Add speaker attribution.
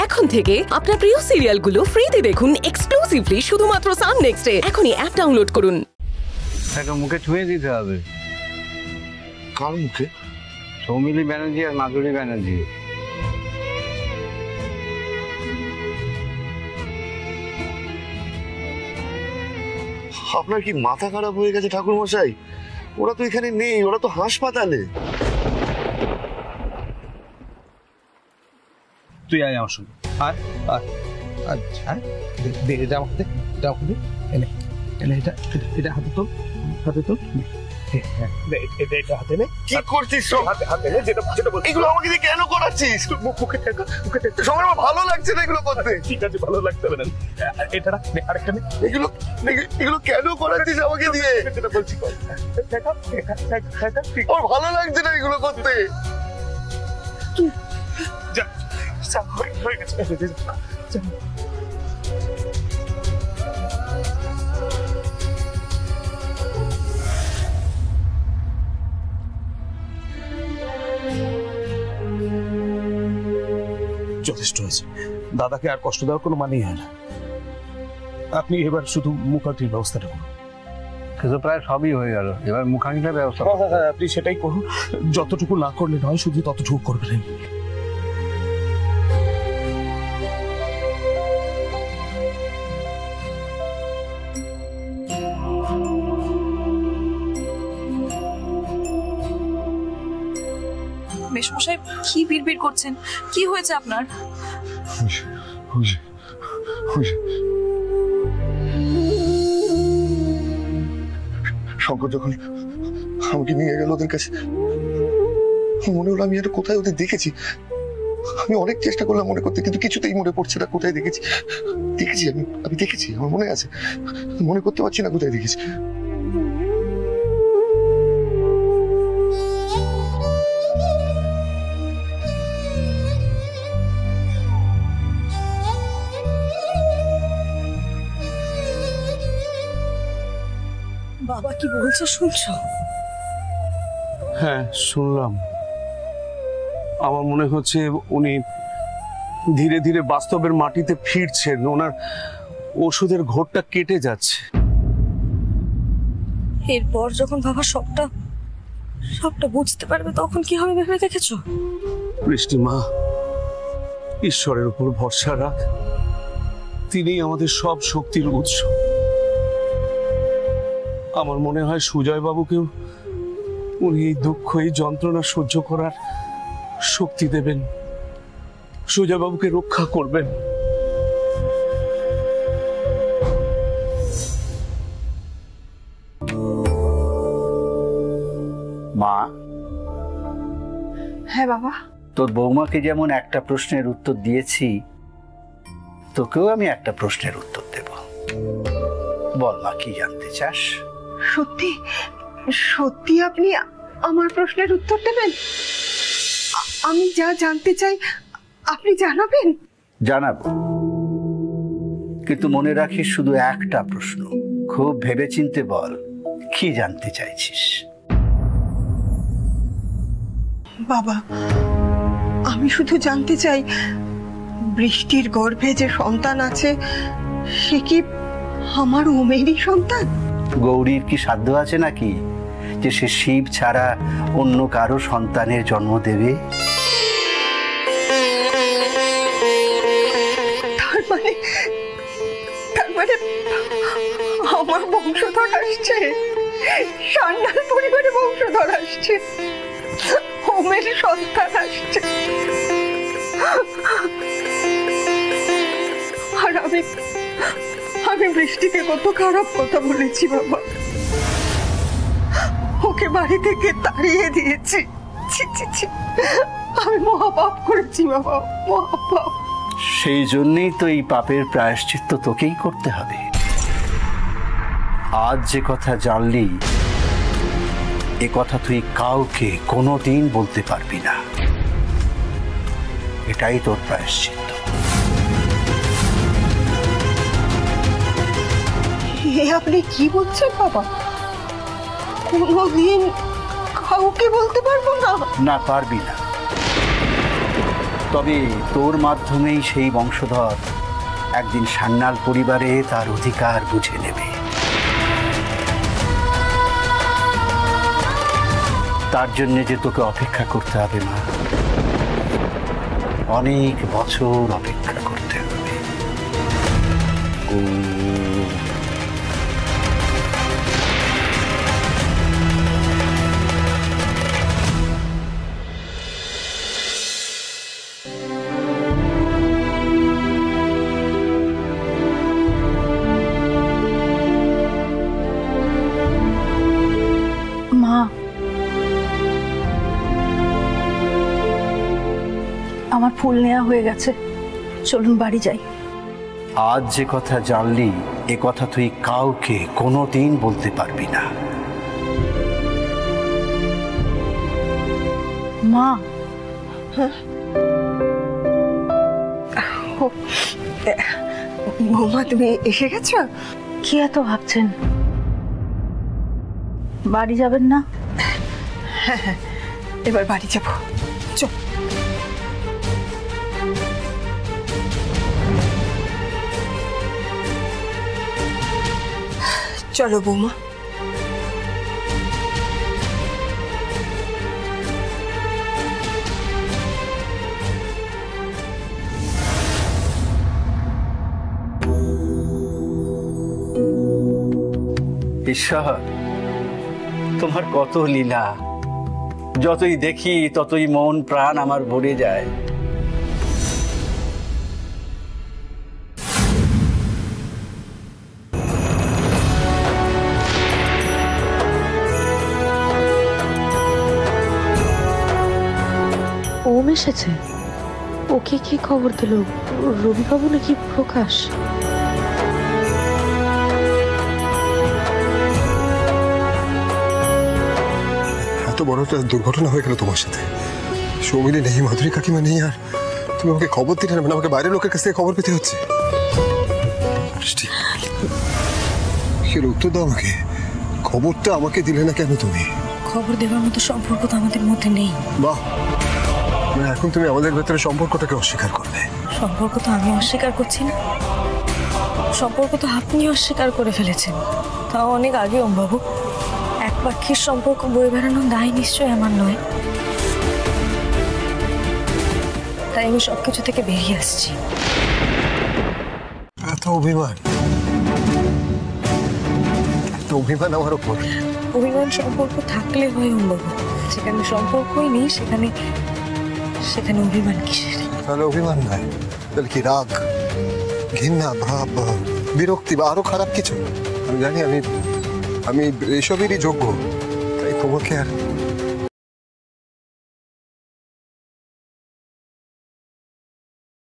Speaker 1: এখন থেকে আপনার প্রিয় সিরিয়ালগুলো ফ্রিতে দেখুন এক্সক্লুসিভলি শুধুমাত্র সান নেক্সটে। এখনই অ্যাপ ডাউনলোড করুন।
Speaker 2: একটা মুখে ছুঁয়ে দিতে হবে।
Speaker 3: কার মুখে?
Speaker 2: সৌমিলি ব্যানার্জি আর মাধুরী ব্যানার্জি।
Speaker 3: আপনার কি মাথা খারাপ হয়ে গেছে ঠাকুর মশাই? ওরা তো এখানে নেই, ওরা তো হাসপাতালে।
Speaker 4: তুই আয় আমার সঙ্গে। আচ্ছা এটা আমাকে এনে এনে এটা হাতে তোল, হাতে তোল। এটা হাতে নে।
Speaker 3: কি করছিস?
Speaker 4: হাতে নে। যেটা
Speaker 3: এগুলো আমাকে দিয়ে কেন করাচ্ছিস?
Speaker 4: মুখে
Speaker 3: সবার আমার ভালো লাগছে না এগুলো করতে।
Speaker 4: ঠিক আছে, ভালো লাগতে হবে না। এটা রাখ, আরেকটা নে।
Speaker 3: এগুলো কেন করাচ্ছিস আমাকে দিয়ে?
Speaker 4: যেটা বলছি কর।
Speaker 3: আমার ভালো লাগছে না এগুলো করতে।
Speaker 4: যা হয়ে গেছে। যথেষ্ট হয়েছে। দাদাকে আর কষ্ট দেওয়ার কোনো মানেই হয় না। আপনি এবার শুধু মুখাগ্নির ব্যবস্থাটা করুন।
Speaker 2: কিন্তু প্রায় সবই হয়ে গেল, এবার মুখাগ্নির ব্যবস্থা।
Speaker 4: হ্যাঁ, আপনি সেটাই করুন। যতটুকু না করলে নয়, শুধু ততটুকু করবেন।
Speaker 5: মেশমশাই কি বিড়বিড় করছেন? কি হয়েছে আপনার?
Speaker 3: শঙ্কর যখন আমাকে নিয়ে গেল ওদের কাছে, মনে হলো আমি এটা কোথায় ওদের দেখেছি। আমি অনেক চেষ্টা করলাম মনে করতে, কিন্তু কিছুতেই মনে পড়ছে না কোথায় দেখেছি। আমি দেখেছি, আমার মনে আছে, মনে করতে পারছি না কোথায় দেখেছি।
Speaker 5: বাবা কি বলছে শুনছো?
Speaker 4: হ্যাঁ, শুনলাম। আমার মনে হচ্ছে উনি ধীরে ধীরে বাস্তবের মাটিতে ফিরছেন। ওনার ওষুধের ঘোরটা কেটে যাচ্ছে।
Speaker 5: এরপর যখন বাবা সবটা বুঝতে পারবে, তখন কি হবে ভেবে দেখেছো?
Speaker 4: বৃষ্টি মা, ঈশ্বরের উপর ভরসা রাখ। তিনিই আমাদের সব শক্তির উৎস। আমার মনে হয় সুজয় বাবুকেও উনি এই দুঃখ, এই যন্ত্রণা সহ্য করার শক্তি দেবেন, সুজয় বাবুকে রক্ষা করবেন।
Speaker 6: মা।
Speaker 7: হ্যাঁ বাবা।
Speaker 6: তোর বৌমাকে যেমন একটা প্রশ্নের উত্তর দিয়েছি, তোকেও আমি একটা প্রশ্নের উত্তর দেব। বল মা, কি জানতে চাস?
Speaker 7: সত্যি সত্যি আপনি আমার প্রশ্নের উত্তর দেবেন? আমি যা জানতে চাই আপনি জানাবেন?
Speaker 6: জানাবো, কিন্তু মনে রাখিস শুধু একটা প্রশ্ন। খুব ভেবেচিন্তে বল, কি জানতে চাইছিস?
Speaker 7: বাবা, আমি শুধু জানতে চাই, বৃষ্টির গর্ভে যে সন্তান আছে সে কি আমার উমেরই সন্তান?
Speaker 6: গৌরীর কি সাধ্য আছে নাকি যে সে শিব ছাড়া অন্য কারো সন্তানের জন্ম দেবে?
Speaker 7: তার মানে আমার বংশধর আসছে, সান্যাল পরিবারে বংশধর আসছে, ওমের সন্তান আসছে। আর আমি বৃষ্টিকে কত খারাপ কথা বলেছি বাবা, ওকে বাড়ি থেকে তাড়িয়ে দিয়েছি। আমি মহাপাপ করেছি বাবা, মহাপাপ।
Speaker 6: সেই জন্যই তো এই পাপের প্রায়শ্চিত্ত তোকেই করতে হবে। আজ যে কথা জানলি, এ কথা তুই কাউকে কোনোদিন বলতে পারবি না। এটাই তোর প্রায়শ্চিত্ত।
Speaker 7: আপনি কি বলছেন বাবা? কোনোদিন কাউকে বলতে পারবো না?
Speaker 6: না, পারবি না। তবে তোর মাধ্যমেই সেই বংশধর একদিন সান্যাল পরিবারে তার অধিকার বুঝে নেবে। তার জন্য যে তোকে অপেক্ষা করতে হবে মা, অনেক বছর অপেক্ষা করতে হবে।
Speaker 5: মা, আমার ফুল নেওয়া হয়ে গেছে, চলুন বাড়ি যাই।
Speaker 6: আজ যে কথা জানলি এ কথা তুই কাউকে কোনোদিন বলতে পারবি না।
Speaker 5: মা,
Speaker 7: বৌমা তুমি এসে গেছো?
Speaker 5: কি এত ভাবছেন? বাড়ি যাবেন না?
Speaker 7: হ্যাঁ, এবার বাড়ি যাবো। চল। চলো বৌমা।
Speaker 6: ঈশ্বর, তোমার কত লীলা, যতই দেখি ততই মন প্রাণ আমার ভরে যায়।
Speaker 8: ওম এসেছে? ওকে কি খবর দিল? রবিবাবু নাকি প্রকাশ?
Speaker 3: এত বড় একটা দুর্ঘটনা হয়ে গেল তোমার সাথে। সৌমিনী নেই, মাধুরী কাকিমা নেই, আর তুমি আমাকে খবর দিলে না, মানে আমাকে বাইরের লোকের কাছ থেকে খবর পেতে হচ্ছে। বৃষ্টি, এর উত্তর দাও আমাকে। খবরটা আমাকে দিলে না কেন তুমি?
Speaker 5: খবর দেওয়ার মতো সম্পর্ক তো আমাদের মধ্যে নেই।
Speaker 3: বাহ, মানে এখন তুমি আমাদের ভেতরে সম্পর্কটাকে অস্বীকার করবে?
Speaker 5: সম্পর্ক তো আমি অস্বীকার করছি না, সম্পর্ক তো আপনি অস্বীকার করে ফেলেছেন, তাও অনেক আগে। ওমবাবু, এক পাক্ষিক সম্পর্ক বয়ে বেড়ানোর দায় নিশ্চয়ই আমার নয়, তাই আমি সবকিছু থেকে বেরিয়ে আসছি।
Speaker 3: এত অভিমান, এত অভিমান আমার ওপর?
Speaker 5: অভিমান সম্পর্ক থাকলে হয় ওমবাবু, যেখানে সম্পর্কই নেই সেখানে সেখানে অভিমান কিসের?
Speaker 3: তাহলে অভিমান নয়, তাহলে কি রাগ, ঘৃণা, ভাব, বিরক্তি বা আরো খারাপ কিছু? আমি জানি আমি এসবেরই যোগ্য, তাই তোমাকে আর